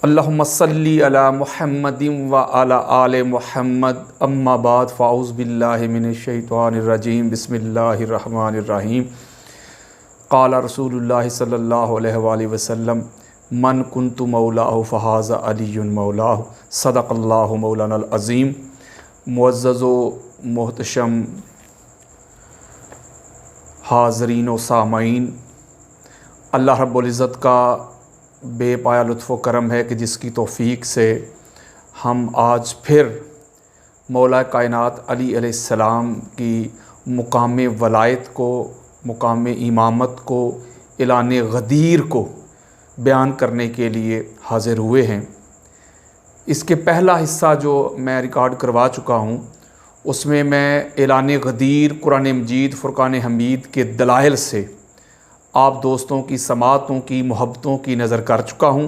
अल्लाहुम्मा सल्ली अला मुहम्मदिन व अला आले मुहम्मद अम्मा बाद फ़ाउज़ बिल्लाहि मिनश शैतानिर रजीम बिस्मिल्लाहिर रहमानिर रहीम। क़ाला रसूलुल्लाह सल्लल्लाहु अलैहि वसल्लम मन कुन्तु मौलाहु फ़हाज़ा अलियुन मौलाहु सदक़ल्लाहु मौलानल अज़ीम। मुअज़्ज़ज़ो मोहतशम हाज़रीन व सामईन, अल्लाह रब्बुल इज़्ज़त का बेपाया लुत्फ़ व करम है कि जिसकी तौफ़ीक़ से हम आज फिर मौला कायनात अली अलैहिस्सलाम की मुकाम वलायत को, मुकाम इमामत को, एलान गदीर को बयान करने के लिए हाज़िर हुए हैं। इसके पहला हिस्सा जो मैं रिकॉर्ड करवा चुका हूँ उसमें मैं एलान गदीर कुरान मजीद फ़ुरक़ान हमीद के दलाइल से आप दोस्तों की समातों की मोहब्बतों की नज़र कर चुका हूँ,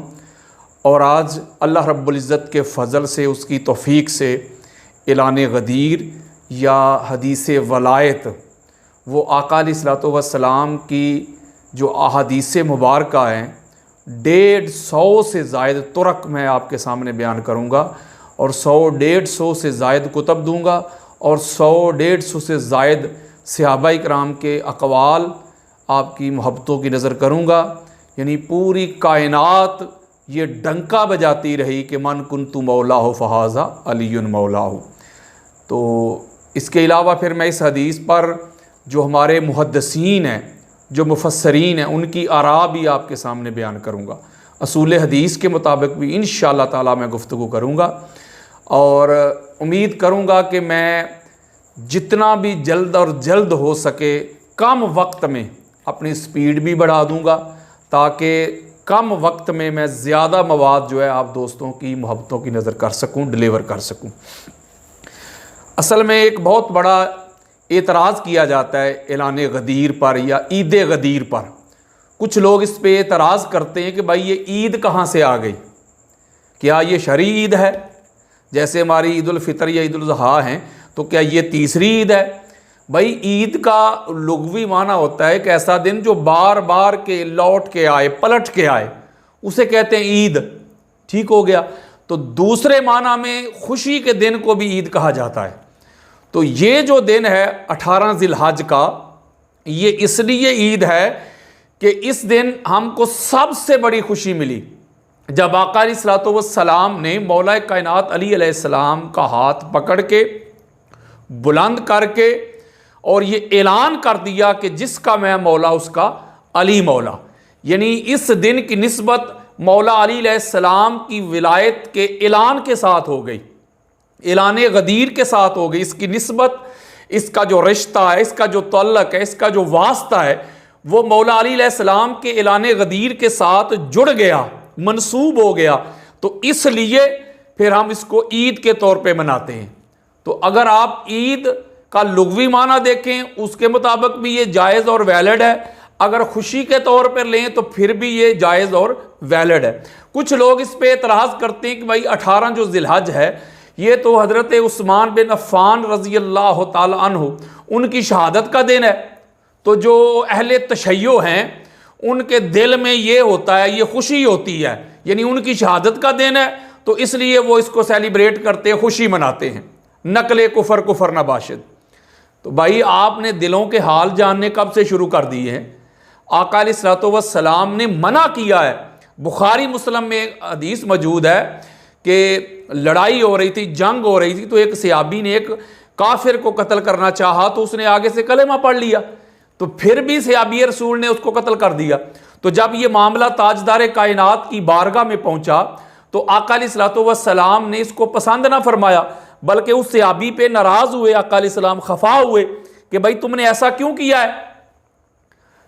और आज अल्लाह रब्बुल इज़्ज़त के फ़ज़ल से, उसकी तौफ़ीक़ से एलान गदीर या हदीस वलायत, वो आका अलैहिस्सलातु वस्सलाम की जो अहादीस मुबारका हैं 150 से ज़ायद तुरक मैं आपके सामने बयान करूँगा, और 100-150 से ज़ायद कुतब दूँगा, और 100-150 से ज़ायद सहाबा इकराम के अक़वाल आपकी मोहब्बतों की नज़र करूँगा। यानी पूरी कायनात ये डंका बजाती रही कि मन कुन्तु मौलाहु फ़हाज़ा अलियुन मौलाहु। तो इसके अलावा फिर मैं इस हदीस पर जो हमारे मुहद्दिसीन हैं, जो मुफस्सरीन हैं, उनकी आरा भी आपके सामने बयान करूँगा। असूल हदीस के मुताबिक भी इंशाअल्लाह ताला मैं गुफ्तगू करूँगा, और उम्मीद करूँगा कि मैं जितना भी जल्द और जल्द हो सके कम वक्त में अपनी स्पीड भी बढ़ा दूँगा, ताकि कम वक्त में मैं ज़्यादा मवाद जो है आप दोस्तों की मोहब्बतों की नज़र कर सकूँ, डिलीवर कर सकूँ। असल में एक बहुत बड़ा एतराज़ किया जाता है एलान गदीर पर या ईद गदीर पर। कुछ लोग इस पे एतराज़ करते हैं कि भाई ये ईद कहाँ से आ गई, क्या ये शरई ईद है? जैसे हमारी ईद उल फ़ितर या ईद उल ज़ुहा हैं, तो क्या ये तीसरी ईद है? भाई ईद का लुग़वी माना होता है कि ऐसा दिन जो बार बार के लौट के आए, पलट के आए, उसे कहते हैं ईद। ठीक हो गया। तो दूसरे माना में खुशी के दिन को भी ईद कहा जाता है। तो ये जो दिन है 18 ज़िलहज का, ये इसलिए ईद है कि इस दिन हमको सबसे बड़ी खुशी मिली जब आका अलैहिस्सलातु वस्सलाम ने मौला कायनात अली अलैहिस्सलाम का हाथ पकड़ के बुलंद करके और ये ऐलान कर दिया कि जिसका मैं मौला उसका अली मौला। यानी इस दिन की निस्बत मौला अली अलैहिस्सलाम की विलायत के ऐलान के साथ हो गई, ऐलान गदीर के साथ हो गई। इसकी निस्बत, इसका जो रिश्ता है, इसका जो तल्लक है, इसका जो वास्ता है, वो मौला अली अलैहिस्सलाम के ऐलान गदीर के साथ जुड़ गया, मंसूब हो गया। तो इसलिए फिर हम इसको ईद के तौर पे मनाते हैं। तो अगर आप ईद का लुग़वी माना देखें, उसके मुताबिक भी ये जायज़ और वैलिड है। अगर खुशी के तौर पर लें तो फिर भी ये जायज़ और वैलिड है। कुछ लोग इस पे एतराज़ करते हैं कि भाई 18 जो ज़िलहज है, ये तो हज़रत उस्मान बिन अफ़्फ़ान रज़ी अल्लाह ताला अन्हु उनकी शहादत का दिन है। तो जो अहले तशय्यो हैं उनके दिल में ये होता है, ये खुशी होती है, यानी उनकी शहादत का दिन है, तो इसलिए वो इसको सेलिब्रेट करते हैं, खुशी मनाते हैं। नकले कुफर कुफर नबाशिद। तो भाई आपने दिलों के हाल जानने कब से शुरू कर दिए हैं? आका अलैहिस्सलातु वस्सलाम ने मना किया है। बुखारी मुस्लिम में एक हदीस मौजूद है कि लड़ाई हो रही थी, जंग हो रही थी, तो एक सहाबी ने एक काफिर को कत्ल करना चाहा, तो उसने आगे से कलेमा पढ़ लिया, तो फिर भी सहाबी रसूल ने उसको कत्ल कर दिया। तो जब ये मामला ताजदार कायनात की बारगाह में पहुंचा तो आका अलैहिस्सलातु वस्सलाम ने इसको पसंद ना फरमाया, बल्कि उस सहाबी पे नाराज हुए। आका अलैहिस्सलाम खफा हुए कि भाई तुमने ऐसा क्यों किया है?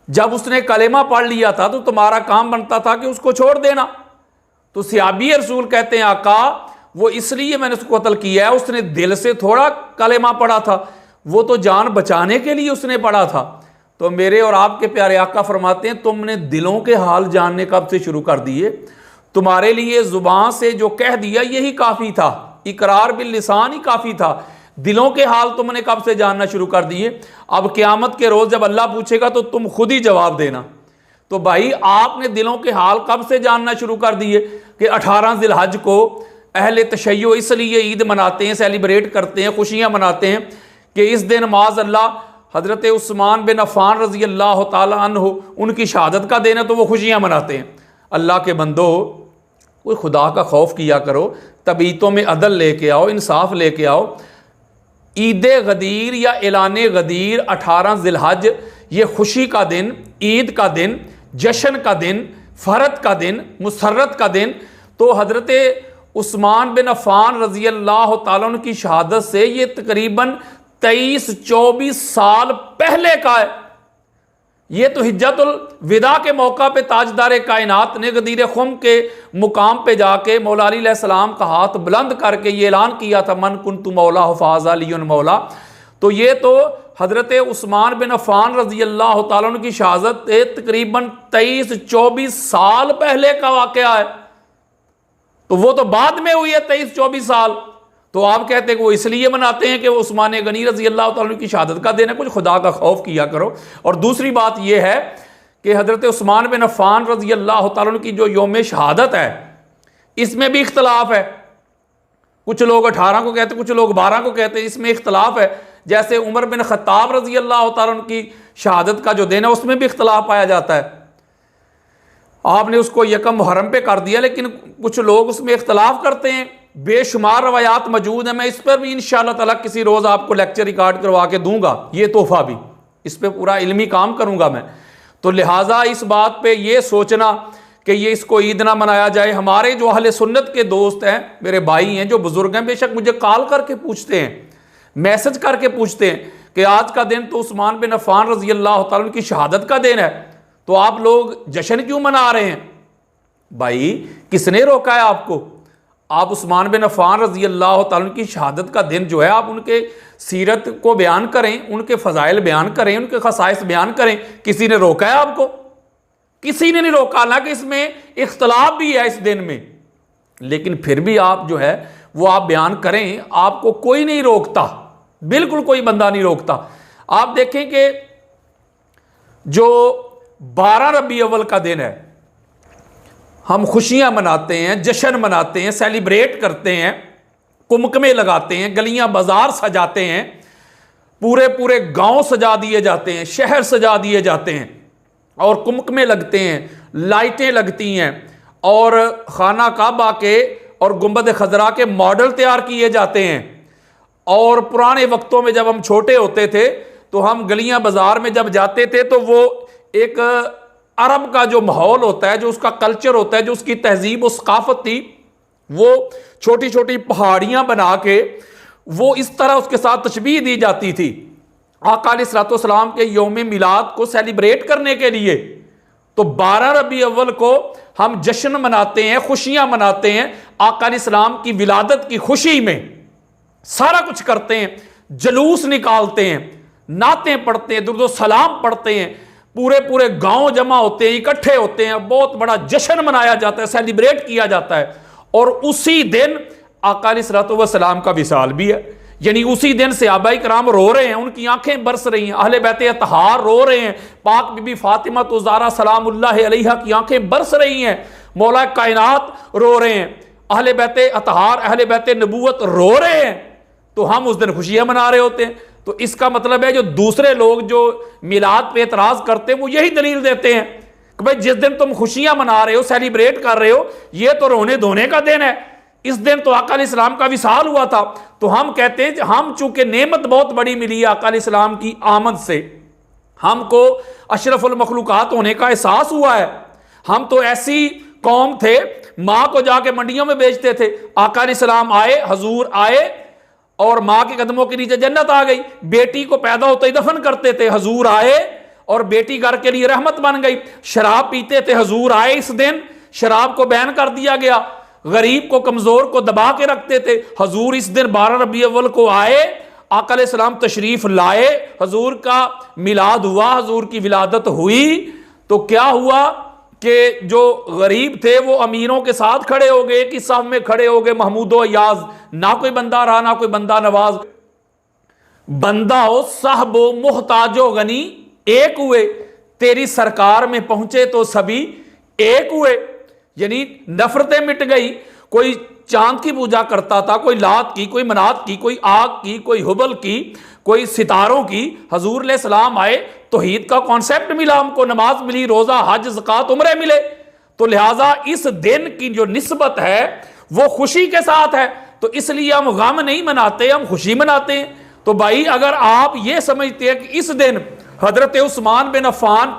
जब उसने कलेमा पढ़ लिया था तो तुम्हारा काम बनता था कि उसको छोड़ देना। तो सहाबी रसूल कहते हैं आका वो इसलिए मैंने उसको कत्ल किया है, उसने दिल से थोड़ा कलेमा पढ़ा था, वो तो जान बचाने के लिए उसने पढ़ा था। तो मेरे और आपके प्यारे आका फरमाते हैं तुमने दिलों के हाल जानने कब से शुरू कर दिए? तुम्हारे लिए जुबान से जो कह दिया यही काफ़ी था, इकरार बिल लिसान ही काफ़ी था। दिलों के हाल तुमने कब से जानना शुरू कर दिए? अब क़यामत के रोज़ जब अल्लाह पूछेगा तो तुम खुद ही जवाब देना। तो भाई आपने दिलों के हाल कब से जानना शुरू कर दिए? कि 18 ज़िलहज को अहले तशय्यो इसलिए ईद मनाते हैं, सेलिब्रेट करते हैं, खुशियाँ मनाते हैं कि इस दिन माज़ अल्लाह हज़रत उस्मान बिन अफ़्फ़ान रज़ी अल्लाह ताला अन्हु उनकी शहादत का दिन है, तो वो खुशियाँ मनाते हैं। अल्लाह के बंदो, कोई खुदा का खौफ किया करो, तबीयतों में अदल लेके आओ, इंसाफ लेके आओ। ईद गदीर या ऐलान गदीर 18 ज़िलहज, ये खुशी का दिन, ईद का दिन, जश्न का दिन, फ़रत का दिन, मुसर्रत का दिन। तो हज़रत उस्मान बिन अफ़्फ़ान रज़ी अल्लाह ताला अन्हु की शहादत से ये तकरीबन 23-24 साल पहले का है। ये तो हिज्जतुल विदा के मौका पे ताजदार कायनात ने गदीर खुम के मुकाम पे जाके मौला अली अलैहिस्सलाम का हाथ बुलंद करके ये ऐलान किया था, मन कुन्तु मौला फ़ाज़ा अलीयुन मौला। तो ये तो हज़रत उस्मान बिन अफ़्फ़ान रज़ी अल्लाह ताला अन्हु की शहादत तकरीबन 23-24 साल पहले का वाक़या है। तो वो तो बाद में हुई है 23-24 साल। तो आप कहते हैं कि वो इसलिए मनाते हैं कि वो उस्मान गनी रज़ी अल्लाह ताला की शहादत का दिन है। कुछ खुदा का खौफ किया करो। और दूसरी बात यह है कि हज़रत उस्मान बिन अफ़्फ़ान रज़ी अल्लाह ताला की जो यौम शहादत है, इसमें भी इख्तलाफ है। कुछ लोग 18 को कहते हैं, कुछ लोग 12 को कहते हैं, इसमें इख्तलाफ है। जैसे उमर बिन ख़त्ताब रज़ी अल्लाह ताला की शहादत का जो दिन है, उसमें भी इख्तलाफ पाया जाता है। आपने उसको यकम मुहर्रम पे कर दिया, लेकिन कुछ लोग उसमें इख्तलाफ करते हैं। बेशुमार रवायात मौजूद है। मैं इस पर भी इंशाअल्लाह ताला किसी रोज़ आपको लेक्चर रिकॉर्ड करवा के दूंगा, ये तोहफा भी, इस पर पूरा इल्मी काम करूंगा मैं। तो लिहाजा इस बात पे ये सोचना कि ये इसको ईद ना मनाया जाए। हमारे जो अहले सुन्नत के दोस्त हैं, मेरे भाई हैं, जो बुजुर्ग हैं, बेशक मुझे कॉल करके पूछते हैं, मैसेज करके पूछते हैं कि आज का दिन तो उस्मान बिन अफ़्फ़ान रज़ी अल्लाह ताला की शहादत का दिन है, तो आप लोग जश्न क्यों मना रहे हैं? भाई, किसने रोका है आपको? आप उस्मान बिन अफ़्फ़ान रज़ी अल्लाह ताला की शहादत का दिन जो है, आप उनके सीरत को बयान करें, उनके फ़ज़ाइल बयान करें, उनके खसाइस बयान करें। किसी ने रोका है आपको? किसी ने नहीं रोका। हालांकि इसमें इख्तलाफ भी है इस दिन में, लेकिन फिर भी आप जो है वो आप बयान करें, आपको कोई नहीं रोकता, बिल्कुल कोई बंदा नहीं रोकता। आप देखें कि जो 12 रबी अव्वल का दिन है, हम खुशियां मनाते हैं, जश्न मनाते हैं, सेलिब्रेट करते हैं, कुमकमे लगाते हैं, गलियां बाजार सजाते हैं, पूरे पूरे गांव सजा दिए जाते हैं, शहर सजा दिए जाते हैं और कुमकमे लगते हैं, लाइटें लगती हैं और खाना काबा के और गुंबद खजरा के मॉडल तैयार किए जाते हैं। और पुराने वक्तों में जब हम छोटे होते थे तो हम गलियां बाजार में जब जाते थे तो वो एक अरब का जो माहौल होता है, जो उसका कल्चर होता है, जो उसकी तहजीब और सकाफत थी, वो छोटी छोटी पहाड़ियां बना के वो इस तरह उसके साथ तशबीह दी जाती थी आका अलैहिस्सलाम के यौम मिलाद को सेलिब्रेट करने के लिए। तो 12 रबी अव्वल को हम जश्न मनाते हैं, खुशियां मनाते हैं, आका अलैहिस्सलाम की विलादत की खुशी में सारा कुछ करते हैं, जलूस निकालते हैं, नातें पढ़ते हैं, दुरूद सलाम पढ़ते हैं, पूरे पूरे गांव जमा होते हैं, इकट्ठे होते हैं, बहुत बड़ा जश्न मनाया जाता है, सेलिब्रेट किया जाता है। और उसी दिन आका अलैहिस्सलाम का विसाल भी है, यानी उसी दिन सहाबाए किराम रो रहे हैं, उनकी आंखें बरस रही हैं, अहले बैत अतहार रो रहे हैं, पाक बीबी फातिमा तो ज़ारा सलामुल्लाह अलैहा की आंखें बरस रही हैं, मौला कायनात रो रहे हैं, अहले बैत अतहार, अहले बैत नबूवत रो रहे हैं, तो हम उस दिन खुशियां मना रहे होते हैं। तो इसका मतलब है जो दूसरे लोग जो मिलाद पे एतराज करते हैं वो यही दलील देते हैं कि भाई जिस दिन तुम खुशियां मना रहे हो, सेलिब्रेट कर रहे हो, ये तो रोने धोने का दिन है, इस दिन तो आका अलैहिस्सलाम का विसाल हुआ था। तो हम कहते हैं हम चूंकि नेमत बहुत बड़ी मिली है आका अलैहिस्सलाम की आमद से, हमको अशरफुल मखलूकात होने का एहसास हुआ है। हम तो ऐसी कौम थे, माँ को जाके मंडियों में बेचते थे, आका अलैहिस्सलाम आए, हजूर आए और माँ के कदमों के नीचे जन्नत आ गई। बेटी को पैदा होते ही दफन करते थे, हजूर आए और बेटी घर के लिए रहमत बन गई। शराब पीते थे, हजूर आए, इस दिन शराब को बैन कर दिया गया। गरीब को, कमजोर को दबा के रखते थे, हजूर इस दिन 12 रबी अव्वल को आए, आका अलैहिस्सलाम तशरीफ लाए, हजूर का मिलाद हुआ, हजूर की विलादत हुई। तो क्या हुआ कि जो गरीब थे वो अमीरों के साथ खड़े हो गए, कि साहब में खड़े हो गए, महमूदो अयाज, ना कोई बंदा रहा ना कोई बंदा नवाज, बंदा हो साहबो मुहताजो गनी एक हुए, तेरी सरकार में पहुंचे तो सभी एक हुए। यानी नफरतें मिट गई। कोई चांद की पूजा करता था, कोई लात की, कोई मनात की, कोई आग की, कोई हुबल की, कोई सितारों की। हजूर अलैहिस्सलाम आए, तौहीद का कॉन्सेप्ट मिला हमको, नमाज मिली, रोजा, हज, ज़कात, उम्रे मिले। तो लिहाजा इस दिन की जो निस्बत है वो खुशी के साथ है। तो इसलिए हम गम नहीं मनाते, हम खुशी मनाते हैं। तो भाई अगर आप ये समझते हैं कि इस दिन हजरत उस्मान बिन अफ़्फ़ान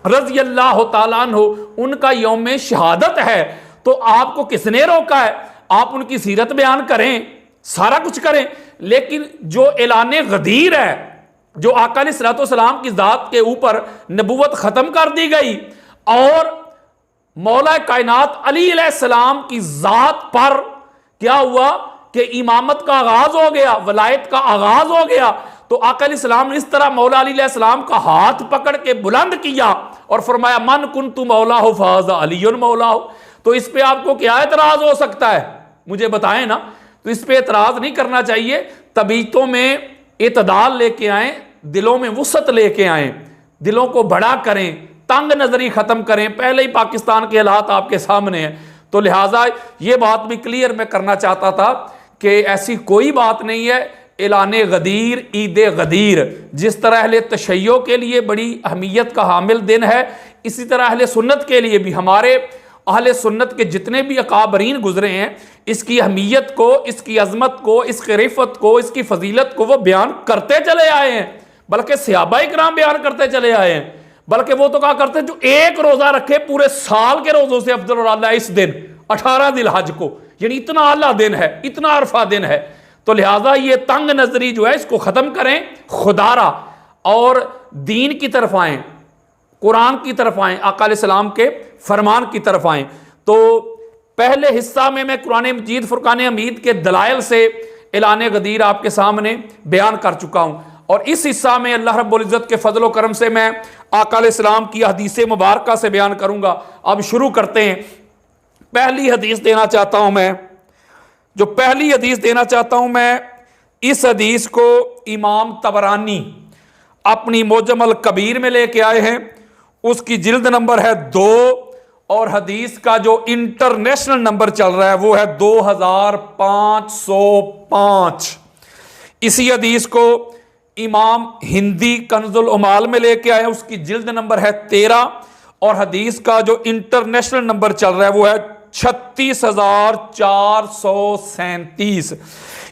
रज़ी अल्लाह तआला अन्हु उनका यौम शहादत है, तो आपको किसने रोका है? आप उनकी सीरत बयान करें, सारा कुछ करें, लेकिन जो ऐलान गदीर है, जो आका अलैहिस्सलाम की ज़ात के ऊपर नबूवत ख़त्म कर दी गई और मौला कायनात अली अलैहिस्सलाम की ज़ात पर क्या हुआ कि इमामत का आगाज हो गया, वलायत का आगाज हो गया। तो आका अलैहिस्सलाम ने इस तरह मौला अली अलैहिस्सलाम का हाथ पकड़ के बुलंद किया और फरमाया मन कुन्तु मौला हो फाज़ा अलीयुन मौला हो। तो इस पे आपको क्या एतराज हो सकता है, मुझे बताएं ना। तो इस पे एतराज नहीं करना चाहिए। तबीयतों में इतदाल लेके आए, दिलों में वुसत लेके आए, दिलों को बड़ा करें, तंग नजरी खत्म करें। पहले ही पाकिस्तान के हालात आपके सामने हैं, तो लिहाजा ये बात भी क्लियर मैं करना चाहता था कि ऐसी कोई बात नहीं है। ऐलान गदीर, ईद गदीर जिस तरह अहले तशय्यो के लिए बड़ी अहमियत का हामिल दिन है, इसी तरह अहले सुन्नत के लिए भी, हमारे अहले सुन्नत के जितने भी अकाबरीन गुजरे हैं, इसकी अहमियत को, इसकी अजमत को, इसकी रिफत को, इसकी फजीलत को वो बयान करते चले आए हैं। बल्कि सहाबाए किराम बयान करते चले आए हैं। बल्कि वो तो कहा करते जो एक रोजा रखे पूरे साल के रोजों से अफजल और आला इस दिन 18 जिलहज को, यानी इतना आला दिन है, इतना अरफा दिन है। तो लिहाजा ये तंग नजरी जो है इसको खत्म करें, खुदारा और दीन की तरफ आएं, कुरान की तरफ आएं, आका अलैहिस्सलाम के फरमान की तरफ आएं। तो पहले हिस्सा में मैं कुरान मजीद फुरकान हमीद के दलाइल से ऐलान गदीर आपके सामने बयान कर चुका हूं, और इस हिस्सा में अल्लाह रब्बुल इज़्ज़त के फजल करम से मैं आका अलैहिस्सलाम की हदीस मुबारका से बयान करूंगा। अब शुरू करते हैं। पहली हदीस देना चाहता हूं मैं, जो पहली हदीस देना चाहता हूं मैं, इस हदीस को इमाम तबरानी अपनी मोजम अल कबीर में लेके आए हैं। उसकी जिल्द नंबर है 2 और हदीस का जो इंटरनेशनल नंबर चल रहा है वो है 2505। इसी हदीस को इमाम हिंदी कंजुल उमाल में लेके आए, उसकी जिल्द नंबर है 13 और हदीस का जो इंटरनेशनल नंबर चल रहा है वो है 36,437।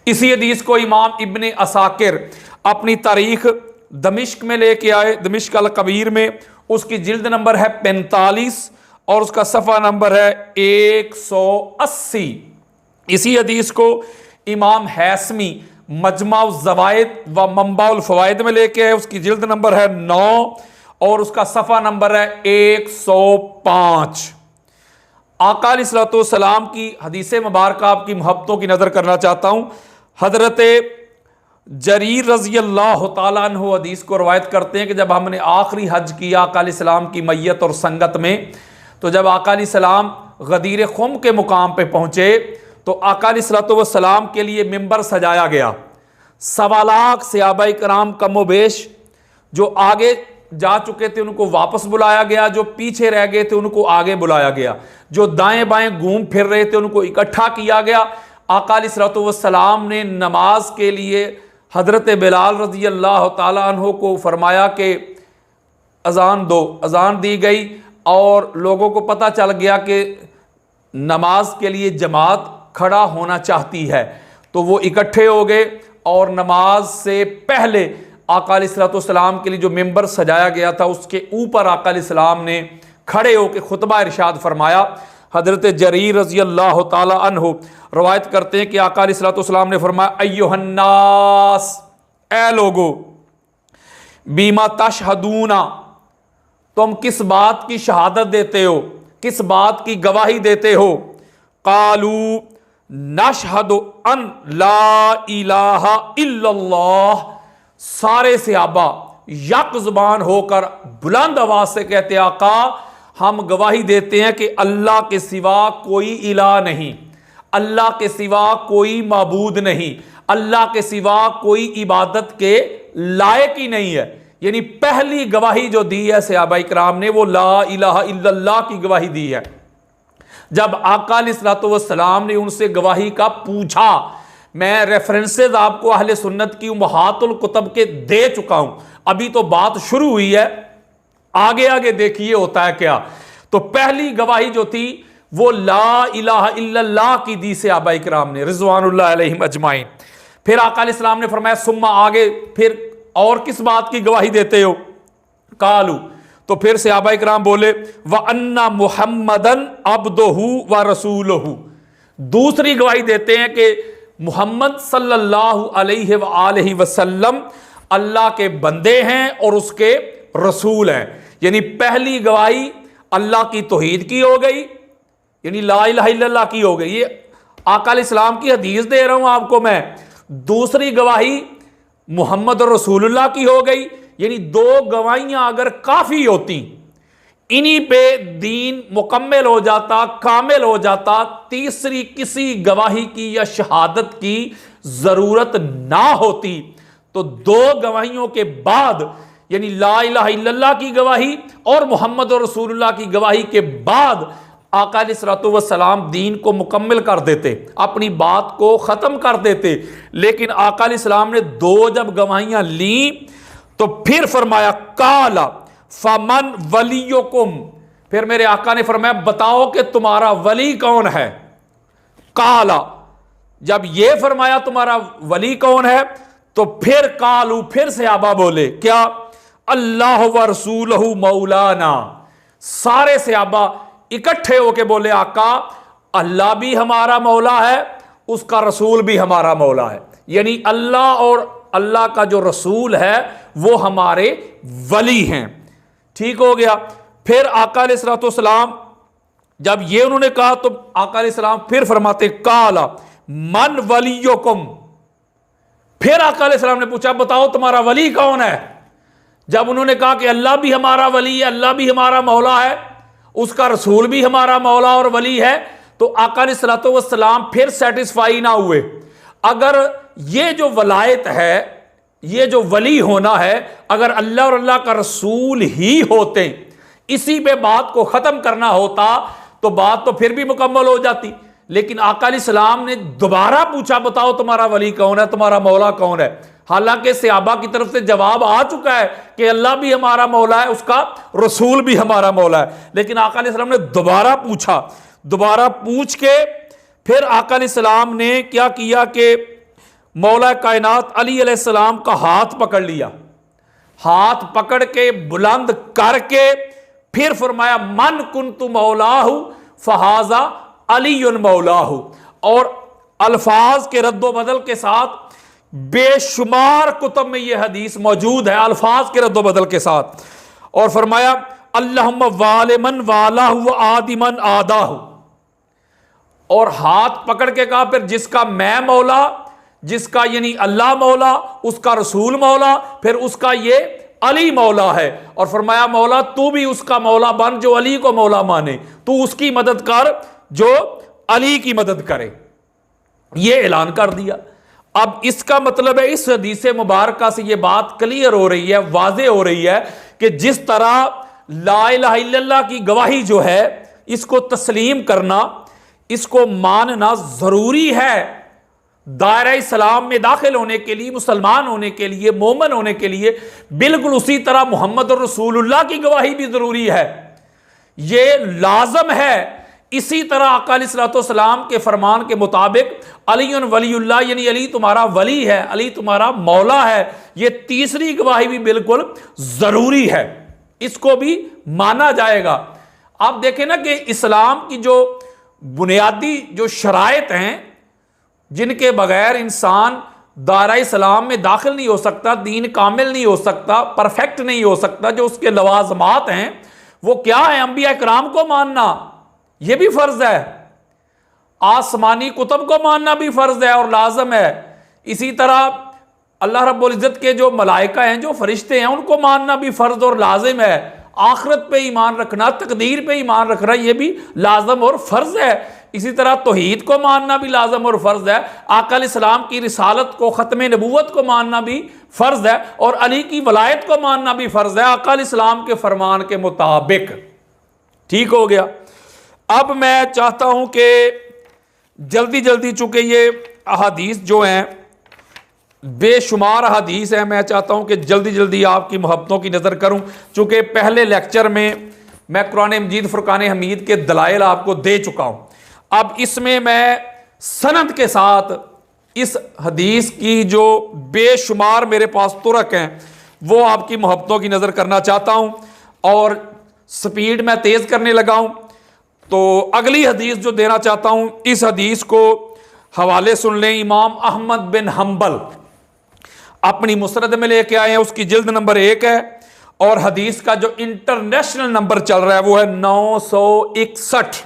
इसी हदीस को इमाम इब्ने असाकिर अपनी तारीख दमिश्क में लेके आए, दमिश्क अल कबीर में, उसकी जिल्द नंबर है 45 और उसका सफ़ा नंबर है 180। इसी हदीस को इमाम हैसमी मजमा ज़वाइद व मंबाउल फ़वाइद में लेके आए, उसकी जिल्द नंबर है 9 और उसका सफ़ा नंबर है 105। आका अलैहिस्सलाम की हदीस मुबारक आपकी मोहब्बतों की नज़र करना चाहता हूँ। हज़रत जरीर रज़ी अल्लाह तआला अन्हु हदीस को रवायत करते हैं कि जब हमने आखिरी हज किया आका अलैहिस्सलाम की मैयत और संगत में, तो जब आका अलैहिस्सलाम गदीर खुम के मुकाम पे पहुँचे तो आका अलैहिस्सलाम के लिए मिंबर सजाया गया। 1.25 लाख सहाबाए किराम कमोबेश जो आगे जा चुके थे उनको वापस बुलाया गया, जो पीछे रह गए थे उनको आगे बुलाया गया, जो दाएं बाएं घूम फिर रहे थे उनको इकट्ठा किया गया। आका अलैहिस्सलाम ने नमाज के लिए हज़रत बिलाल रज़ी अल्लाह तआला अन्हु को फरमाया कि अजान दो। अजान दी गई और लोगों को पता चल गया कि नमाज के लिए जमात खड़ा होना चाहती है, तो वो इकट्ठे हो गए और नमाज से पहले आका अलैहिस्सलाम के लिए जो मिंबर सजाया गया था उसके ऊपर आका अलैहिस्सलाम ने खड़े होकर खुतबा इरशाद फरमाया। हज़रत जरीर रज़ी अल्लाह तआला अन्हु रवायत करते हैं कि आका अलैहिस्सलाम ने फरमाया अय्युहन्नास, ए लोगो, बीमा तशहदूना, तुम किस बात की शहादत देते हो, किस बात की गवाही देते हो। कालू नशहदु अन ला इलाहा इल्लल्लाह, सारे सहाबा यक जुबान होकर बुलंद आवाज से कहते आका हम गवाही देते हैं कि अल्लाह के सिवा कोई इलाह नहीं, अल्लाह के सिवा कोई माबूद नहीं, अल्लाह के सिवा कोई इबादत के लायक ही नहीं है। यानी पहली गवाही जो दी है सहाबाए किराम ने वो ला इलाहा इल्लल्लाह की गवाही दी है। जब आका अलैहिस्सलातु वस्सलाम ने उनसे गवाही का पूछा, मैं रेफरेंसेज आपको अहले सुन्नत की उम्महातुल कुतुब के दे चुका हूं, अभी तो बात शुरू हुई है, आगे आगे देखिए होता है क्या। तो पहली गवाही जो थी वो ला इलाहा इल्लल्लाह की दी से सहाबा इकराम ने रिज़वानुल्लाह अलैहिम अजमाइन। फिर आका अलैहिस्सलाम ने फरमाया सुम्मा, आगे फिर और किस बात की गवाही देते हो? कालू, तो फिर सहाबा इकराम बोले व अन्ना मुहम्मदन अब्दुहु व रसूलुहु। दूसरी गवाही देते हैं कि मुहम्मद सल्लल्लाहु अलैहि वसल्लम अल्लाह के बंदे हैं और उसके रसूल हैं। यानी पहली गवाही अल्लाह की तौहीद की हो गई, यानी ला इलाहा इल्लल्लाह की हो गई, ये आका अलैहिस्सलाम की हदीस दे रहा हूं आपको मैं। दूसरी गवाही मुहम्मद और रसूलुल्लाह की हो गई, यानी दो गवाहियां अगर काफी होती, इन्हीं पे दीन मुकम्मल हो जाता, कामिल हो जाता, तीसरी किसी गवाही की या शहादत की जरूरत ना होती। तो दो गवाहियों के बाद, यानी ला इलाहा इल्लल्लाह की गवाही और मुहम्मद और रसूलुल्लाह की गवाही के बाद आका अलैहिस्सलातु वस्सलाम दीन को मुकम्मल कर देते, अपनी बात को ख़त्म कर देते। लेकिन आका अलैहिस्सलाम ने दो जब गवाहियां ली तो फिर फरमाया काला फमन वलियुकुम, फिर मेरे आका ने फरमाया बताओ कि तुम्हारा वली कौन है। काला, जब ये फरमाया तुम्हारा वली कौन है, तो फिर कालू, फिर सहाबा बोले क्या? अल्लाह व रसूलहु मौलाना। सारे सहाबा इकट्ठे होके बोले आका अल्लाह भी हमारा मौला है, उसका रसूल भी हमारा मौला है। यानी अल्लाह और अल्लाह का जो रसूल है वो हमारे वली हैं। ठीक हो गया। फिर आका अलैहिस्सलातु वस्सलाम जब ये उन्होंने कहा तो आका अलैहिस्सलाम फिर फरमाते काला मन वलियुकुम। फिर आका अलैहिस्सलाम ने पूछा बताओ तुम्हारा वली कौन है। जब उन्होंने कहा कि अल्लाह भी हमारा वली है, अल्लाह भी हमारा मौला है, उसका रसूल भी हमारा मौला और वली है, तो आका अलैहिस्सलातु वस्सलाम फिर सेटिस्फाई ना हुए। अगर ये जो वलायत है, ये जो वली होना है, अगर अल्लाह और अल्लाह का रसूल ही होते, इसी पे बात को खत्म करना होता तो बात तो फिर भी मुकम्मल हो जाती। लेकिन आका अलैहिस्सलाम ने दोबारा पूछा बताओ तुम्हारा वली कौन है, तुम्हारा मौला कौन है। हालांकि सहाबा की तरफ से जवाब आ चुका है कि अल्लाह भी हमारा मौला है, उसका रसूल भी हमारा मौला है। लेकिन आका अलैहिस्सलाम ने दोबारा पूछा, दोबारा पूछ के फिर आका अलैहिस्सलाम ने क्या किया कि मौला कायनात अली अलैहिस्सलाम का हाथ पकड़ लिया, हाथ पकड़ के बुलंद करके फिर फरमाया मन कुन्तु मौलाहु फहाजा अलीयुन मौलाहु। और अल्फाज के रद्दो बदल के साथ बेशुमार कुतुब में यह हदीस मौजूद है, अल्फाज के रद्दो बदल के साथ। और फरमाया अल्लाहुम्मा वालिमन वालाहु व आदिमन आदाहु। और हाथ पकड़ के कहा फिर जिसका मैं मौला, जिसका यानी अल्लाह मौला, उसका रसूल मौला, फिर उसका ये अली मौला है। और फरमाया मौला तू भी उसका मौला बन जो अली को मौला माने, तू उसकी मदद कर जो अली की मदद करे। ये ऐलान कर दिया। अब इसका मतलब है इस हदीस मुबारका से ये बात क्लियर हो रही है, वाज़े हो रही है कि जिस तरह ला इलाहा इल्लल्लाह की गवाही जो है इसको तस्लीम करना, इसको मानना जरूरी है दायरा इस्लाम में दाखिल होने के लिए, मुसलमान होने के लिए, मोमन होने के लिए। बिल्कुल उसी तरह मोहम्मद और रसूलुल्लाह की गवाही भी जरूरी है, ये लाजम है। इसी तरह आका अलैहिस्सलातु वस्सलाम के फरमान के मुताबिक अलीयुन वलीउल्लाह, यानी अली तुम्हारा वली है, अली तुम्हारा मौला है, ये तीसरी गवाही भी बिल्कुल जरूरी है, इसको भी माना जाएगा। आप देखें ना कि इस्लाम की जो बुनियादी जो शराइत हैं जिनके बगैर इंसान दायरा इस्लाम में दाखिल नहीं हो सकता, दीन कामिल नहीं हो सकता, परफेक्ट नहीं हो सकता, जो उसके लवाजमात हैं वो क्या है? अंबिया इकराम को मानना ये भी फर्ज है, आसमानी कुतुब को मानना भी फर्ज है और लाजम है। इसी तरह अल्लाह रब्बुल इज्जत के जो मलाइका हैं, जो फरिश्ते हैं, उनको मानना भी फर्ज और लाजिम है। आखिरत पे ईमान रखना, तकदीर पे ईमान रखना, ये भी लाजम और फर्ज है। इसी तरह तौहीद को मानना भी लाजम और फर्ज है। आका अलैहिस्सलाम की रिसालत को, खत्म नबूवत को मानना भी फर्ज है और अली की वलायत को मानना भी फर्ज है आका अलैहिस्सलाम के फरमान के मुताबिक। ठीक हो गया। अब मैं चाहता हूं कि जल्दी जल्दी, चूंकि ये अहादीस जो हैं बेशुमार अहादीस हैं, मैं चाहता हूं कि जल्दी जल्दी आपकी मोहब्बतों की नज़र करूं। चूंकि पहले लेक्चर में मैं कुरान मजीद फुरकान हमीद के दलाइल आपको दे चुका हूं, अब इसमें मैं सनद के साथ इस हदीस की जो बेशुमार मेरे पास तुरक हैं वो आपकी मोहब्बतों की नज़र करना चाहता हूं, और स्पीड मैं तेज़ करने लगा हूं। तो अगली हदीस जो देना चाहता हूं, इस हदीस को हवाले सुन लें। इमाम अहमद बिन हम्बल अपनी मुसनद में लेके आए हैं, उसकी जिल्द नंबर 1 है, और हदीस का जो इंटरनेशनल नंबर चल रहा है वो है 961।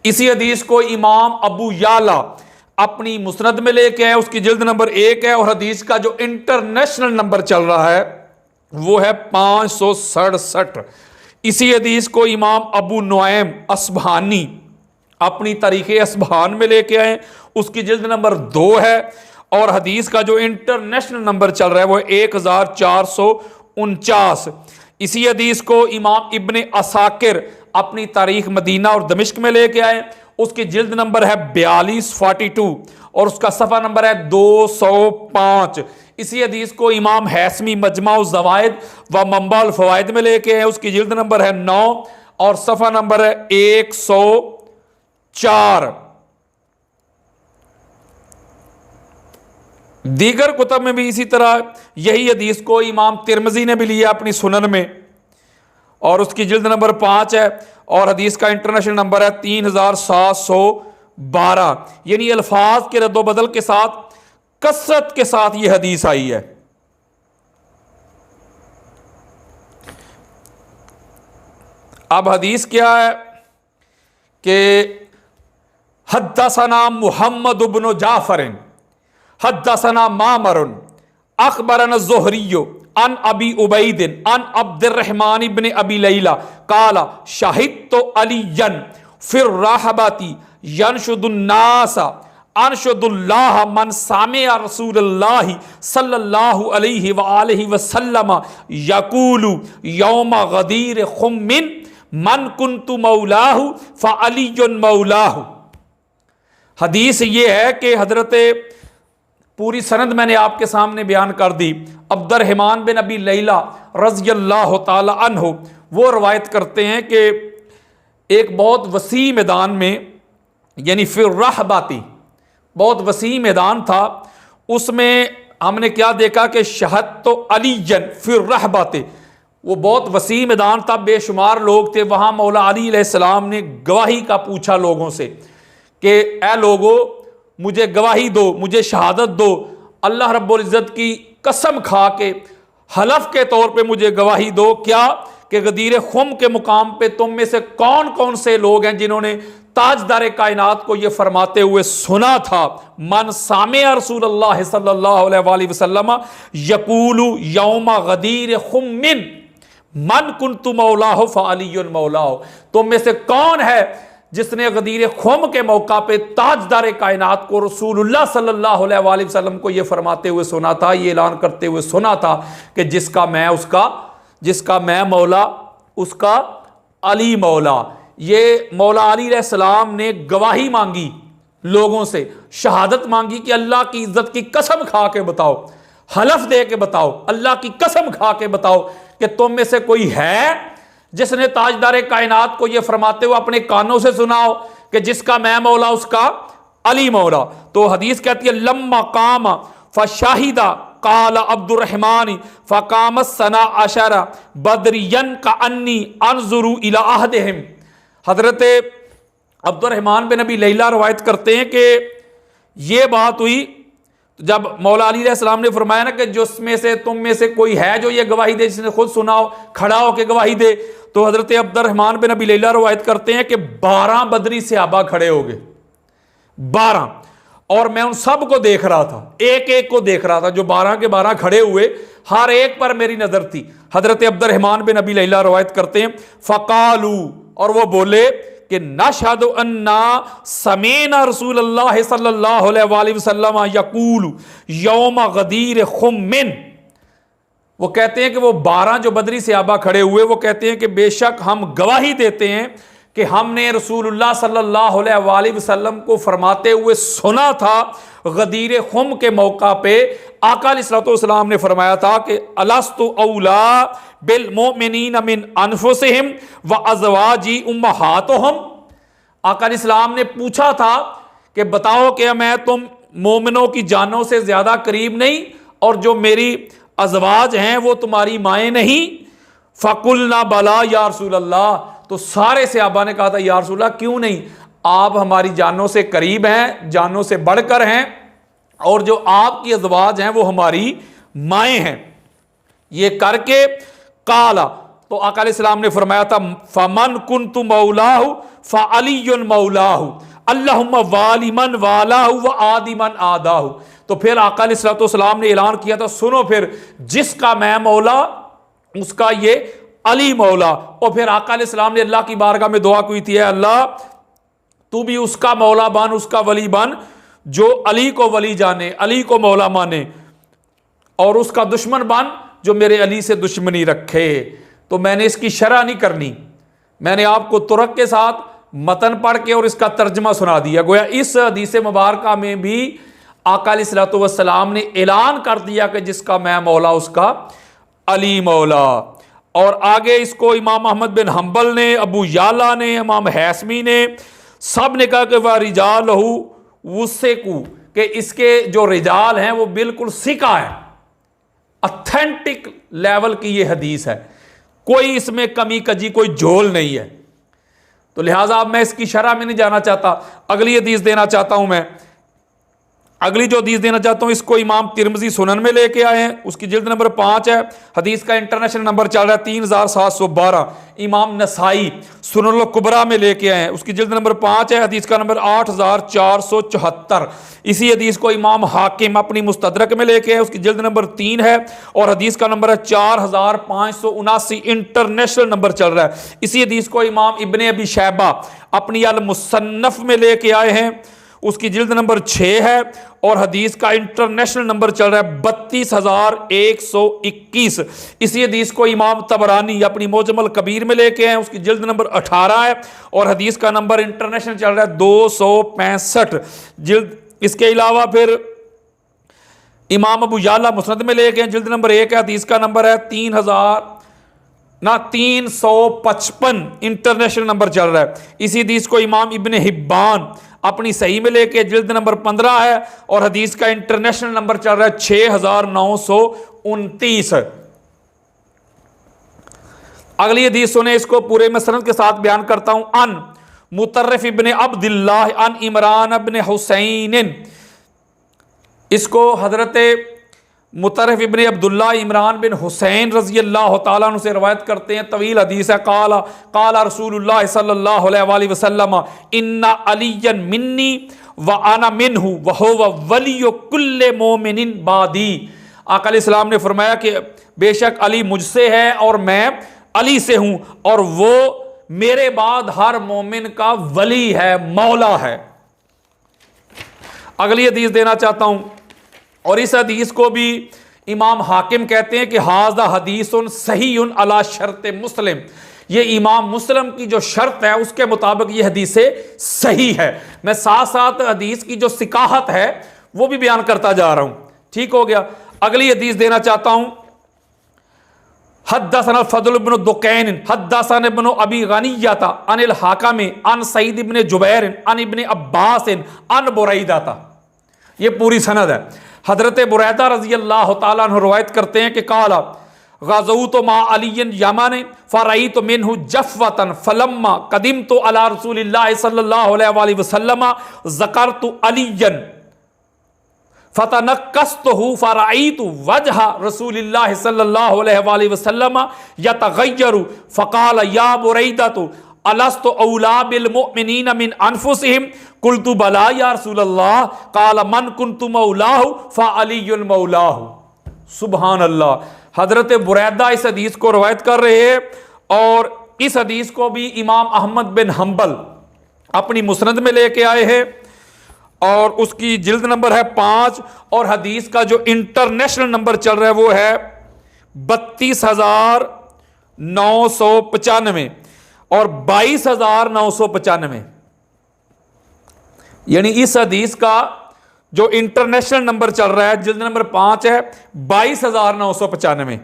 इसी हदीस को इमाम अबू याला अपनी मुसनद में लेके आए, उसकी जिल्द नंबर 1 है, और हदीस का जो इंटरनेशनल नंबर चल रहा है वो है 567। इसी हदीस को इमाम अबू नुआइम अस्बहानी अपनी तारीख़ अस्बहान में लेके आए, उसकी जिल्द नंबर 2 है, और हदीस का जो इंटरनेशनल नंबर चल रहा है वो 1449। इसी हदीस को इमाम इब्ने असाकिर अपनी तारीख मदीना और दमिश्क में लेके आए, उसकी जिल्द नंबर है 4242 और उसका सफ़ा नंबर है 205। इसी हदीस को इमाम हैसमी मजमा ज़वाइद व मंबा अल फ़वाइद में लेके आए, उसकी जिल्द नंबर है 9 और सफ़ा नंबर है 104। दीगर कुतब में भी इसी तरह यही हदीस को इमाम तिरमिज़ी ने भी लिया अपनी सुनन में, और उसकी जिल्द नंबर 5 है, और हदीस का इंटरनेशनल नंबर है 3712। यानी अल्फाज के रद्दोबदल के साथ, कसरत के साथ यह हदीस आई है। अब हदीस क्या है कि हद्दसना मुहम्मद इब्न जाफर हद्दसना मामरुन अखबरना ज़ुहरियो अन अबी उबैदिन अन अब्दुर्रहमान इब्न अबी लैला काला शाहिदतु अलियन फिर राहबाती यनशुदुन्नासा अनशुदुल्लाह मन सामिअ रसूलुल्लाह सल्लल्लाहु अलैहि व आलिहि वसल्लम यकूलु यौम गदीर खुम्मिन मन कुन्तु मौलाहु फ़अलियुन मौलाहु। हदीस ये है कि हजरत, पूरी सनद मैंने आपके सामने बयान कर दी, अब्दुर्रहमान बिन अबी लैला रज़ियल्लाहु ताला अन्हु वो रवायत करते हैं कि एक बहुत वसी मैदान में, यानी फिर रहबाती, बहुत वसी मैदान था, उसमें हमने क्या देखा कि शहद तो अलीजन फिर रहबाती, वो बहुत वसी मैदान था, बेशुमार लोग थे वहाँ। मौला अली अलैहिस्सलाम ने गवाही का पूछा लोगों से कि ए लोगो मुझे गवाही दो, मुझे शहादत दो, अल्लाह रब्बुल इज़्ज़त की कसम खा के हलफ के तौर पे मुझे गवाही दो, क्या कि गदीर खुम के मुकाम पे तुम में से कौन कौन से लोग हैं जिन्होंने ताजदार कायनात को ये फरमाते हुए सुना था, मन सामिअ रसूलुल्लाह सल्लल्लाहु अलैहि वसल्लम यकूलु यौम गदीर खुम्मिन मन कुन्तु मौलाहु फ़अलियुन मौलाहु। तुम में से कौन है जिसने गदीर खुम के मौका पे ताजदार कायनात को रसूलुल्लाह सल्लल्लाहु अलैहि वसल्लम को ये फरमाते हुए सुना था, ये ऐलान करते हुए सुना था कि जिसका मैं मौला उसका अली मौला। ये मौला अली अलैहिस्सलाम ने गवाही मांगी लोगों से, शहादत मांगी कि अल्लाह की इज्जत की कसम खा के बताओ, हलफ दे के बताओ, अल्लाह की कसम खा के बताओ कि तुम में से कोई है जिसने ताजदार कायनात को यह फरमाते हुए अपने कानों से सुनाओ कि जिसका मैं मौला उसका अली मौला। तो हदीस कहती है लम्मा काम फशाहिदा काला अब्दुर्रहमान फ़काम सना अशरा बदरियन का अन्नी अनजुरु इला अहदिहिम। हजरत अब्दुर्रहमान बिन अबी लैला रवायत करते हैं कि ये बात हुई जब मौला अली अलैहिस्सलाम ने फरमाया ना कि जिसमें से तुम में से कोई है जो ये गवाही दे, जिसने खुद सुनाओ, खड़ा होकर गवाही दे। तो हजरत अब्दुर्रहमान बिन अबी लैला रवायत करते हैं कि 12 बदरी सहाबा खड़े हो गए, 12, और मैं उन सब को देख रहा था, एक एक को देख रहा था, जो 12 के 12 खड़े हुए, हर एक पर मेरी नजर थी। हजरत अब्दुर्रहमान बिन अबी लैला रवायत करते हैं फ़कालू, और वो बोले कि नशहदु अन्ना समीना रसूलुल्लाह सल्लल्लाहु अलैहि वसल्लम यकूलु यौम गदीर खुम्मिन। वो कहते हैं कि वो 12 जो बदरी सहाबा खड़े हुए वो कहते हैं कि बेशक हम गवाही देते हैं कि हमने रसूलुल्लाह सल्लल्लाहु अलैहि वसल्लम को फरमाते हुए सुना था गदीर खुम के मौका पे। आका अलैहिस्सलाम ने फरमाया था कि अलस्तु औला बिल मोमिनीन मिन अनफुसिहिम व अज़वाजी उम्महातुहुम। आका अलैहिस्सलाम ने पूछा था कि बताओ क्या मैं तुम मोमिनों की जानों से ज्यादा करीब नहीं, और जो मेरी अज़वाज हैं वो तुम्हारी माएँ नहीं। फ़कुलना बला या रसूल अल्लाह, तो सारे सहाबा ने कहा था या रसूल अल्लाह क्यों नहीं, आप हमारी जानों से करीब हैं, जानों से बढ़कर हैं, और जो आपकी अज़वाज हैं वो हमारी माएँ हैं। ये करके काला, तो आका अलैहिस्सलाम ने फरमाया था फमन कुन्तु मौलाहु फ़अलियुन मौलाहु अल्लाहुम्मा वालिमन वालाहु व आदिमन आदाहु। तो फिर आका अलैहिस्सलाम ने ऐलान किया था सुनो फिर, जिसका मैं मौला उसका ये अली मौला। और फिर आका अलैहिस्सलाम ने अल्लाह की बारगाह में दुआ की थी, अल्लाह तू भी उसका मौला बन, उसका वली बन जो अली को वली जाने, अली को मौला माने, और उसका दुश्मन बन जो मेरे अली से दुश्मनी रखे। तो मैंने इसकी शरह नहीं करनी, मैंने आपको तुरक के साथ मतन पढ़ के और इसका तर्जमा सुना दिया। गोया इस हदीस मुबारका में भी आका अलैहिस्सलाम ने ऐलान कर दिया कि जिसका मैं मौला उसका अली मौला। और आगे इसको इमाम अहमद बिन हम्बल ने, अबू याला ने, इमाम हैसमी ने, सब ने कहा कि वह रिजाल वुसेकु, कि इसके जो रिजाल हैं वो बिल्कुल सिका है, ऑथेंटिक लेवल की ये हदीस है, कोई इसमें कमी कजी कोई झोल नहीं है। तो लिहाजा अब मैं इसकी शरह में नहीं जाना चाहता, अगली हदीस देना चाहता हूं मैं। अगली जो हदीस देना चाहता हूं इसको इमाम तिरमिज़ी सुनन में लेके आए हैं, उसकी जिल्द नंबर 5 है, हदीस का इंटरनेशनल नंबर चल रहा है 3712। इमाम नसाई सुनन कुबरा में लेके आए हैं, उसकी जिल्द नंबर 5 है, हदीस का नंबर 8474। इसी हदीस को इमाम हाकिम अपनी मुस्तदरक में लेके आए, उसकी जिल्द नंबर 3 है, और हदीस का नंबर है 4579, इंटरनेशनल नंबर चल रहा है। इसी हदीस को इमाम इब्ने अबी शैबा अपनी अल मुसन्नफ में लेके आए हैं, उसकी जिल्द नंबर 6 है, और हदीस का इंटरनेशनल नंबर चल रहा है 32121। इसी हदीस को इमाम तबरानी अपनी मोजमल कबीर में लेके आए, उसकी जिल्द नंबर 18 है, और हदीस का नंबर इंटरनेशनल चल रहा है 265 जिल्द। इसके अलावा फिर इमाम अबू याला मुस्नद में लेके आए, जिल्द नंबर 1 है, हदीस का नंबर है 355 इंटरनेशनल नंबर चल रहा है। इसी हदीस को इमाम इब्ने हिब्बान अपनी सही में लेके जिल्द नंबर 15 है, और हदीस का इंटरनेशनल नंबर चल रहा है 6929। अगली हदीस सुने, इसको पूरे मसनद के साथ बयान करता हूं। अन मुतर्रिफ इब्ने अब्दुल्लाह अन इमरान इब्ने हुसैन, इसको हजरत मुतर्रिफ इब्ने अब्दुल्लाह इमरान बिन हुसैन रज़ी अल्लाह तआला अन्हु से रवायत करते हैं, तवील हदीस है। काला काला रसूलुल्लाह सल्लल्लाहु अलैहि वसल्लम इन्ना अलियन मिन्नी व अना मिन्हु व हुवा वलियु कुल्ले मोमिनिन बादी। आका अलैहिस्सलाम ने फरमाया कि बेशक अली मुझसे है और मैं अली से हूं, और वो मेरे बाद हर मोमिन का वली है, मौला है। अगली हदीस देना चाहता हूं, और इस हदीस को भी इमाम हाकिम कहते हैं कि हाज़ा हदीसुन सहीउन अला शर्त मुस्लिम, ये इमाम मुस्लिम की जो शर्त है उसके मुताबिक ये हदीस सही है। मैं साथ साथ हदीस की जो सिकाहत है वो भी बयान करता जा रहा हूं, ठीक हो गया। अगली हदीस देना चाहता हूं, हद्दसना फद्ल इब्न दुकैन हद्दसना इब्न अबी गनियता अनिल हाकम अन सईद इब्न जुबैर अन इब्न अब्बास अन बुरैदा। ये पूरी सनद है। हजरत बुरैदा रजी अल्लाह तआला अन्हु रवायत करते हैं कि काला ग़ज़ौतु मा अलियन यमन फ़रअयतु मिन्हु जफ़वतन फ़लम्मा क़दिमतु अला रसूलिल्लाह सल्लल्लाहु अलैहि वसल्लम ज़करतु अलियन फ़तनक्कस्तुहु फ़रअयतु वजह रसूलिल्लाह सल्लल्लाहु अलैहि वसल्लम यतग़य्यरु फ़क़ाल या बुरैदतु अलस्तु औला बिल मुमिनीन मिन अनफुसिहिम कुल्तु बला या रसूलल्लाह क़ाल मन कुन्तु मौलाहु फ़अलियुन मौलाहु। सुभान अल्लाह। हजरत बुरैदा इस हदीस को रवायत कर रहे हैं, और इस हदीस को भी इमाम अहमद बिन हम्बल अपनी मुस्नद में लेके आए हैं, और उसकी जिल्द नंबर है 5, और हदीस का जो इंटरनेशनल नंबर चल रहा है वो है 32995। और 22,995। यानी इस हदीस का जो इंटरनेशनल नंबर चल रहा है, जिल्द नंबर 5 है, 22,995।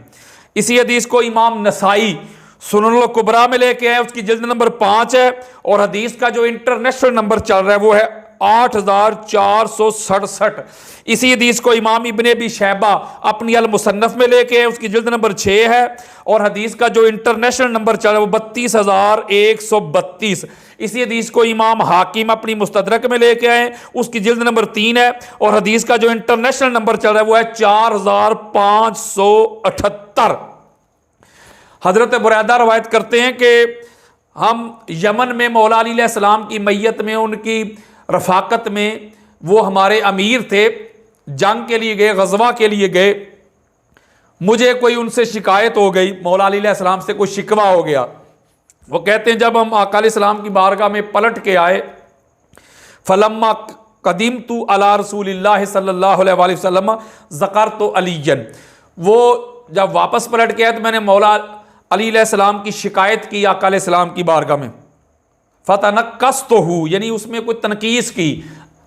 इसी हदीस को इमाम नसाई सुनन कुबरा में लेके आए, उसकी जिल्द नंबर 5 है, और हदीस का जो इंटरनेशनल नंबर चल रहा है वो है 8,467। इसी हदीस को इमाम इब्ने अबी शैबा अपनी अल मुसन्नफ में लेके आए, उसकी जिल्द नंबर 6 है, और हदीस का जो इंटरनेशनल नंबर चल रहा है वो 32,132। इसी हदीस को इमाम हाकिम अपनी मुस्तदरक में लेके आए, उसकी जिल्द नंबर 3 है, और हदीस का जो इंटरनेशनल नंबर चल रहा है वो है 4,578। हजरत बुरैदा रवायत करते हैं कि हम यमन में मौला अली अलैहिस्सलाम की मैयत में, उनकी रफाकत में, वो हमारे अमीर थे, जंग के लिए गए, गजवा के लिए गए। मुझे कोई उनसे शिकायत हो गई, मौला अली अलैहिस्सलाम से कोई शिकवा हो गया। वो कहते हैं जब हम आका अलैहिस्सलाम की बारगाह में पलट के आए, फलम्मा कदीम तू अला रसूलिल्लाह सल्लल्लाहु अलैहि वसल्लम ज़करतु अलीयन। वो जब वापस पलट के आए तो मैंने मौला अली अलैहिस्सलाम की शिकायत की आका अलैहिस्सलाम की बारगाह में। फतनक्कस तो हूँ, यानी उसमें कोई तनकीस की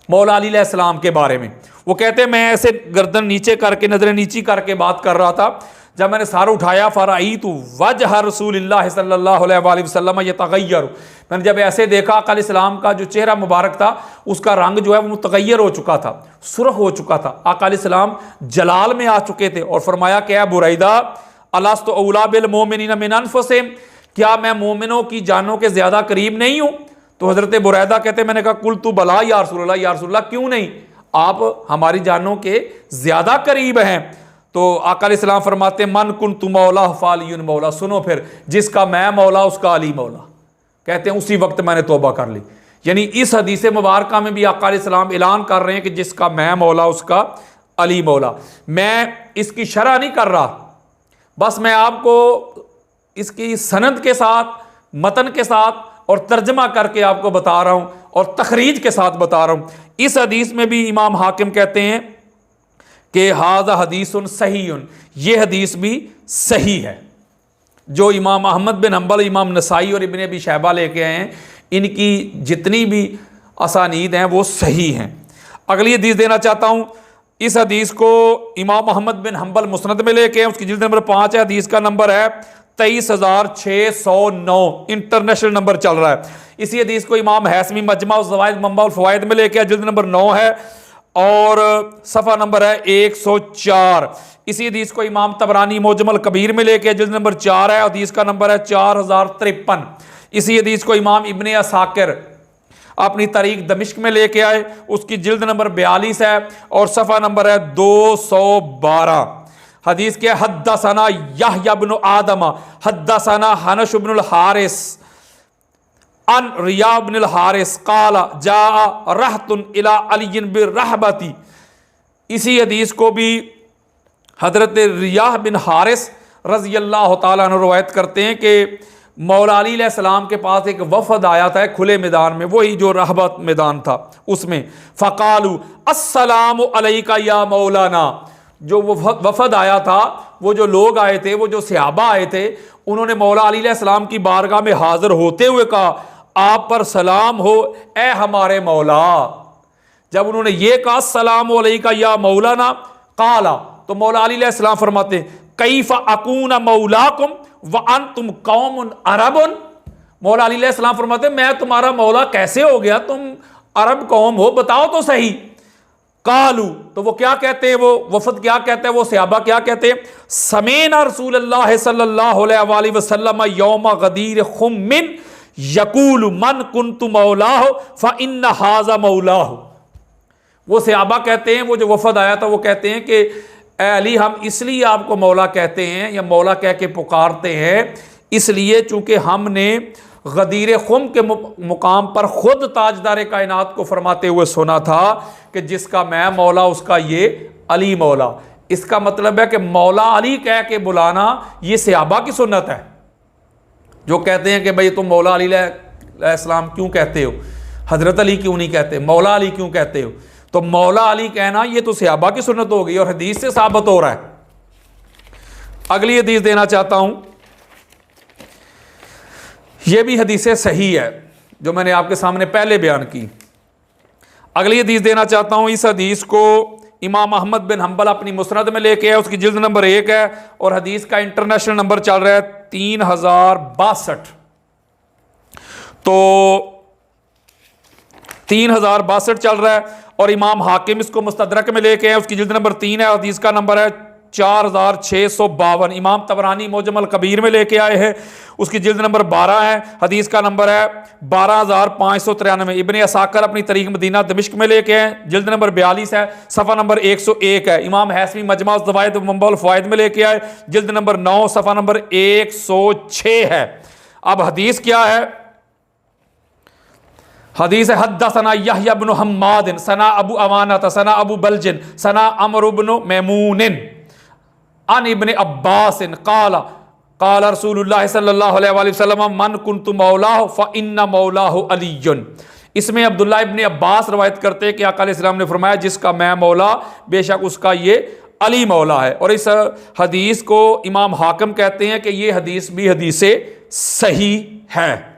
मौला अली अलैहिस्सलाम के बारे में। वो कहते हैं मैं ऐसे गर्दन नीचे करके, नजरें नीची करके बात कर रहा था, जब मैंने सर उठाया फ़राईतु वजह रसूलिल्लाह सल्लल्लाहु अलैहि वसल्लम यतगय्यर। मैंने जब ऐसे देखा आका अलैहिस्सलाम का जो चेहरा मुबारक था उसका रंग जो है वो मुतगय्यर हो चुका था, सुर्ख हो चुका था। आका अलैहिस्सलाम जलाल में आ चुके थे और फरमाया क्या बुरैदा अलस्तु औला बिल मोमिनीन मिन अनफुसिहिम, क्या मैं मोमिनों की जानों के ज्यादा करीब नहीं हूं? तो हजरत बुरैदा कहते मैंने कहा कुल तू बला या रसूलल्लाह, या रसूलल्लाह क्यों नहीं, आप हमारी जानों के ज्यादा करीब हैं। तो आका अलैहिस्सलाम फरमाते मन कुन तु मौला फालियुन मौला, सुनो फिर जिसका मैं मौला उसका अली मौला। कहते हैं उसी वक्त मैंने तौबा कर ली। यानी इस हदीस मुबारक में भी आका अलैहिस्सलाम ऐलान कर रहे हैं कि जिसका मैं मौला उसका अली मौला। मैं इसकी शरह नहीं कर रहा, बस मैं आपको इसकी सनद के साथ, मतन के साथ और तर्जमा करके आपको बता रहा हूं और तखरीज के साथ बता रहा हूं। इस हदीस में भी इमाम हाकिम कहते हैं कि हाज़ा हदीसुन सहीउन, ये हदीस भी सही है। जो इमाम अहमद बिन हंबल, इमाम नसाई और इब्ने अबी शैबा लेके आए हैं, इनकी जितनी भी असानीद हैं वो सही हैं। अगली हदीस देना चाहता हूं। इस हदीस को इमाम अहमद बिन हंबल मुस्नद में लेके आए, उसकी जिल्द नंबर 5 है, हदीस का नंबर है 23,609, इंटरनेशनल नंबर चल रहा है। इसी हदीस को इमाम हैसमी मजमा ज़वाइद मंबा फ़वाइद में लेके आए, जिल्द नंबर 9 है और सफ़ा नंबर है 104। इसी हदीस को इमाम तबरानी मोजमल कबीर में लेके जिल्द नंबर 4 है, हदीस का नंबर है 4053। इसी हदीस को इमाम इब्ने असाकिर अपनी तारीख दमिश्क में लेके आए, उसकी जिल्द नंबर 42 है और सफ़ा नंबर है 212। हदीस के हद्दसना यहया इब्न आदम हद्दसना हनश इब्नुल हारिस अन रिया इब्नुल हारिस काला जा रहतुन इला अली बिर्रहबती। इसी हदीस को भी हजरत रिया बिन हारिस रज़ी अल्लाह तआला अन्हु रवायत करते हैं कि मौला अली अलैहिस्सलाम के पास एक वफद आया था खुले मैदान में, वही जो रहबत मैदान था उसमें। फ़कालू अस्सलामु अलैका या मौलाना, जो वो वफद आया था, वो जो लोग आए थे, वो जो सहाबा आए थे, उन्होंने मौला अली अलैहिस्सलाम की बारगाह में हाजिर होते हुए कहा आप पर सलाम हो ए हमारे मौला। जब उन्होंने ये कहा अस्सलामु अलैका या मौलाना काला, तो मौला अली अलैहिस्सलाम फरमाते कैफा अकूना मौलाकुम व अंतुम कौमुन अरबुन। मौला अली अलैहिस्सलाम फरमाते मैं तुम्हारा मौला कैसे हो गया, तुम अरब कौम हो, बताओ तो सही। कालू, तो वो क्या कहते हैं, वो वफद क्या कहते हैं, वो सहाबा क्या कहते हैं, समेना रसूलुल्लाह सल्लल्लाहु अलैहि वसल्लम यौम गदीर खुम्मिन यकूलु मन कुन्तु मौलाहु फ इन्न हाज़ा मौलाहु। वो सहाबा कहते हैं, वो जो वफद आया था वो कहते हैं कि ए अली हम इसलिए आपको मौला कहते हैं या मौला कह के पुकारते हैं इसलिए चूंकि हमने गदीर खुम के मुकाम पर खुद ताजदार कायनात को फरमाते हुए सुना था कि जिसका मैं मौला उसका ये अली मौला। इसका मतलब है कि मौला अली कह के बुलाना ये सहाबा की सुन्नत है। जो कहते हैं कि भाई तुम मौला अली अलैहिस्सलाम क्यों कहते हो, हजरत अली क्यों नहीं कहते, मौला अली क्यों कहते हो, तो मौला अली कहना ये तो सहाबा की सुन्नत हो गई और हदीस से साबित हो रहा है। अगली हदीस देना चाहता हूं। ये भी हदीस सही है जो मैंने आपके सामने पहले बयान की। अगली हदीस देना चाहता हूं। इस हदीस को इमाम अहमद बिन हम्बल अपनी मुस्नद में लेके है, उसकी जिल्द नंबर 1 है और हदीस का इंटरनेशनल नंबर चल रहा है 3062। तो 3062 चल रहा है और इमाम हाकिम इसको मुस्तदरक में लेके हैं, उसकी जिल्द नंबर 3 है, हदीस का नंबर है 4652। इमाम तबरानी मोजमल कबीर में लेके आए हैं, उसकी जिल्द नंबर 12 है, हदीस का नंबर है 12593। इब्ने असाकर अपनी तरीक मदीना दमिश्क में लेके हैं, जिल्द नंबर 42 है, सफ़ा नंबर 101 है। इमाम हैसमी मजमा ज़वाइद मंबउल फ़वाइद में लेके आए, जिल्द नंबर 9, सफ़ा नंबर 106 है। अब हदीस क्या है? हदीस है हद्दसना यहया इब्न हम्माद सना अबू अवाना सना अबू बलजिन सना अमर इब्न मैमून अन इब्न अब्बास काला काला रसूलुल्लाह सल्लल्लाहु अलैहि वसल्लम मन कुन्तु मौलाहु फ इन्ना मौलाहु अलीयुन। इसमें अब्दुल्लाह इब्न अब्बास रवायत करते हैं कि आका अलैहिस्सलाम ने फरमाया जिसका मैं मौला बेशक उसका ये अली मौला है। और इस हदीस को इमाम हाकिम कहते हैं कि ये हदीस भी हदीस सही है।